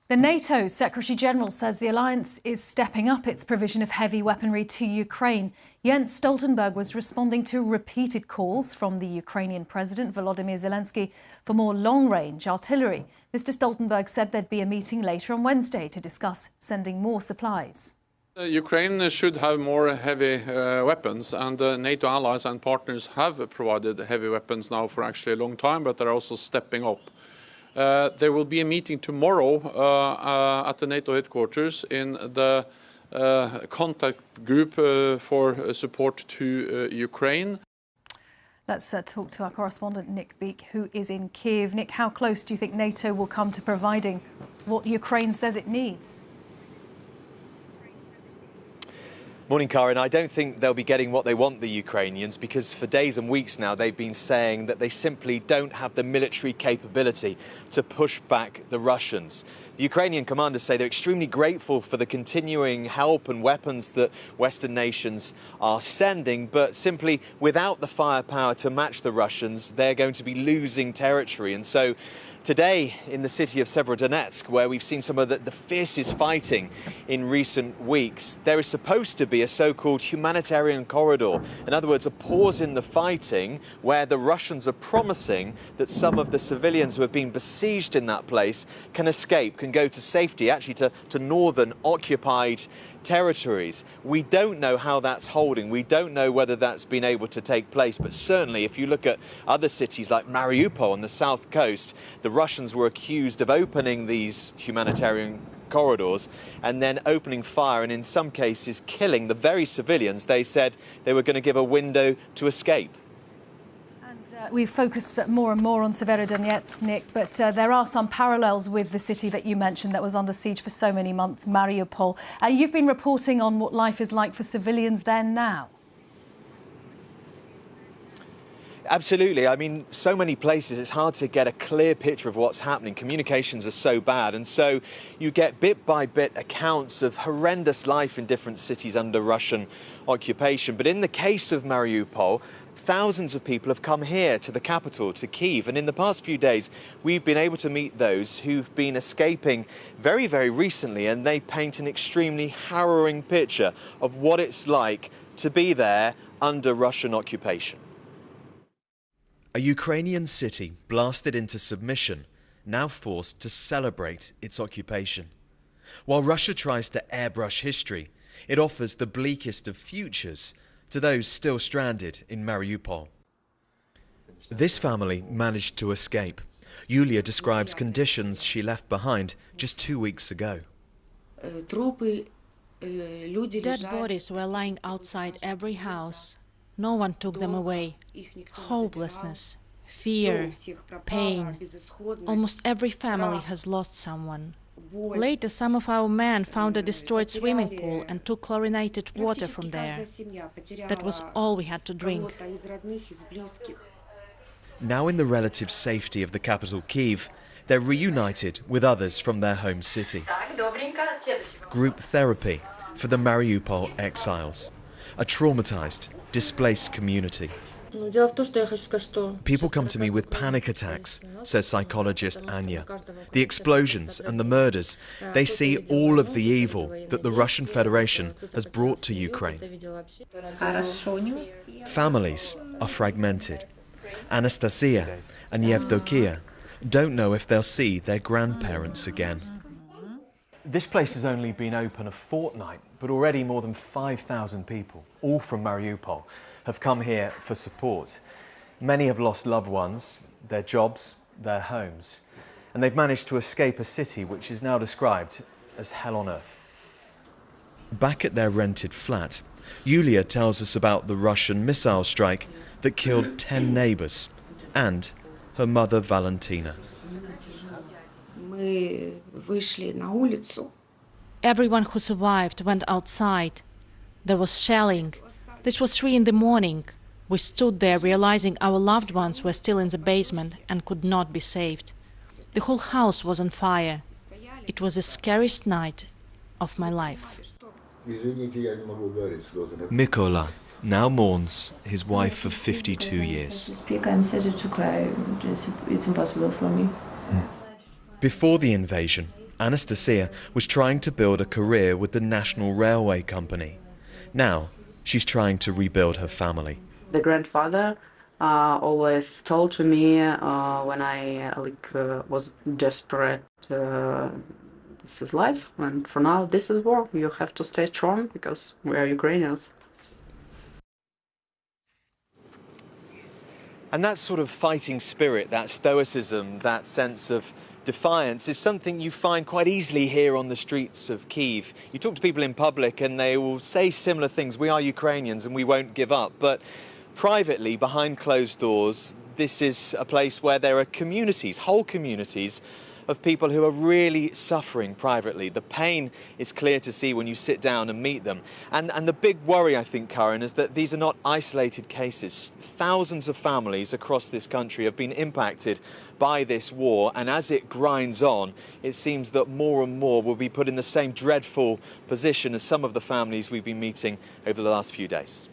The NATO Secretary-General says the alliance is stepping up its provision of heavy weaponry to Ukraine. Jens Stoltenberg was responding to repeated calls from the Ukrainian President Volodymyr Zelensky for more long-range artillery. Mr. Stoltenberg said there'd be a meeting later on Wednesday to discuss sending more supplies. Ukraine should have more heavy weapons, and NATO allies and partners have provided heavy weapons now for actually a long time, but they're also stepping up. There will be a meeting tomorrow at the NATO headquarters in the contact group for support to Ukraine. Let's talk to our correspondent Nick Beek, who is in Kiev. Nick, how close do you think NATO will come to providing what Ukraine says it needs? Morning, Karen. I don't think they'll be getting what they want, the Ukrainians, because for days and weeks now they've been saying that they simply don't have the military capability to push back the Russians. The Ukrainian commanders say they're extremely grateful for the continuing help and weapons that Western nations are sending, but simply without the firepower to match the Russians, they're going to be losing territory. And so today, in the city of Severodonetsk, where we've seen some of the fiercest fighting in recent weeks, there is supposed to be a so-called humanitarian corridor. In other words, a pause in the fighting where the Russians are promising that some of the civilians who have been besieged in that place can escape, can go to safety, actually to northern occupied territories. We don't know how that's holding. We don't know whether that's been able to take place. But certainly, if you look at other cities like Mariupol on the south coast, the Russians were accused of opening these humanitarian corridors and then opening fire and in some cases killing the very civilians they said they were going to give a window to escape. We focus more and more on Severodonetsk, Nick, but there are some parallels with the city that you mentioned that was under siege for so many months, Mariupol. You've been reporting on what life is like for civilians there now. Absolutely. I mean, so many places, it's hard to get a clear picture of what's happening. Communications are so bad. And so you get bit by bit accounts of horrendous life in different cities under Russian occupation. But in the case of Mariupol, thousands of people have come here to the capital, to Kyiv. And in the past few days, we've been able to meet those who've been escaping very, very recently. And they paint an extremely harrowing picture of what it's like to be there under Russian occupation. A Ukrainian city blasted into submission, now forced to celebrate its occupation. While Russia tries to airbrush history, it offers the bleakest of futures to those still stranded in Mariupol. This family managed to escape. Yulia describes conditions she left behind just 2 weeks ago. Dead bodies were lying outside every house. No one took them away. Hopelessness, fear, pain. Almost every family has lost someone. Later, some of our men found a destroyed swimming pool and took chlorinated water from there. That was all we had to drink. Now in the relative safety of the capital, Kyiv, they're reunited with others from their home city. Group therapy for the Mariupol exiles, a traumatized, displaced community. People come to me with panic attacks, says psychologist Anya. The explosions and the murders, they see all of the evil that the Russian Federation has brought to Ukraine. Families are fragmented. Anastasia and Yevdokia don't know if they'll see their grandparents again. This place has only been open a fortnight, but already more than 5,000 people, all from Mariupol, have come here for support. Many have lost loved ones, their jobs, their homes, and they've managed to escape a city which is now described as hell on earth. Back at their rented flat, Yulia tells us about the Russian missile strike that killed 10 neighbours and her mother Valentina. Everyone who survived went outside. There was shelling. This was 3 in the morning. We stood there realizing our loved ones were still in the basement and could not be saved. The whole house was on fire. It was the scariest night of my life. Mykola now mourns his wife of 52 years. I'm starting to cry. It's impossible for me. Before the invasion, Anastasia was trying to build a career with the National Railway Company. Now, she's trying to rebuild her family. The grandfather always told to me when I was desperate, this is life, and for now this is war. You have to stay strong because we are Ukrainians. And that sort of fighting spirit, that stoicism, that sense of defiance is something you find quite easily here on the streets of Kyiv. You talk to people in public and they will say similar things. We are Ukrainians and we won't give up. But privately, behind closed doors, this is a place where there are communities, whole communities, of people who are really suffering privately. The pain is clear to see when you sit down and meet them. And the big worry, I think, Karen, is that these are not isolated cases. Thousands of families across this country have been impacted by this war, and as it grinds on, it seems that more and more will be put in the same dreadful position as some of the families we've been meeting over the last few days.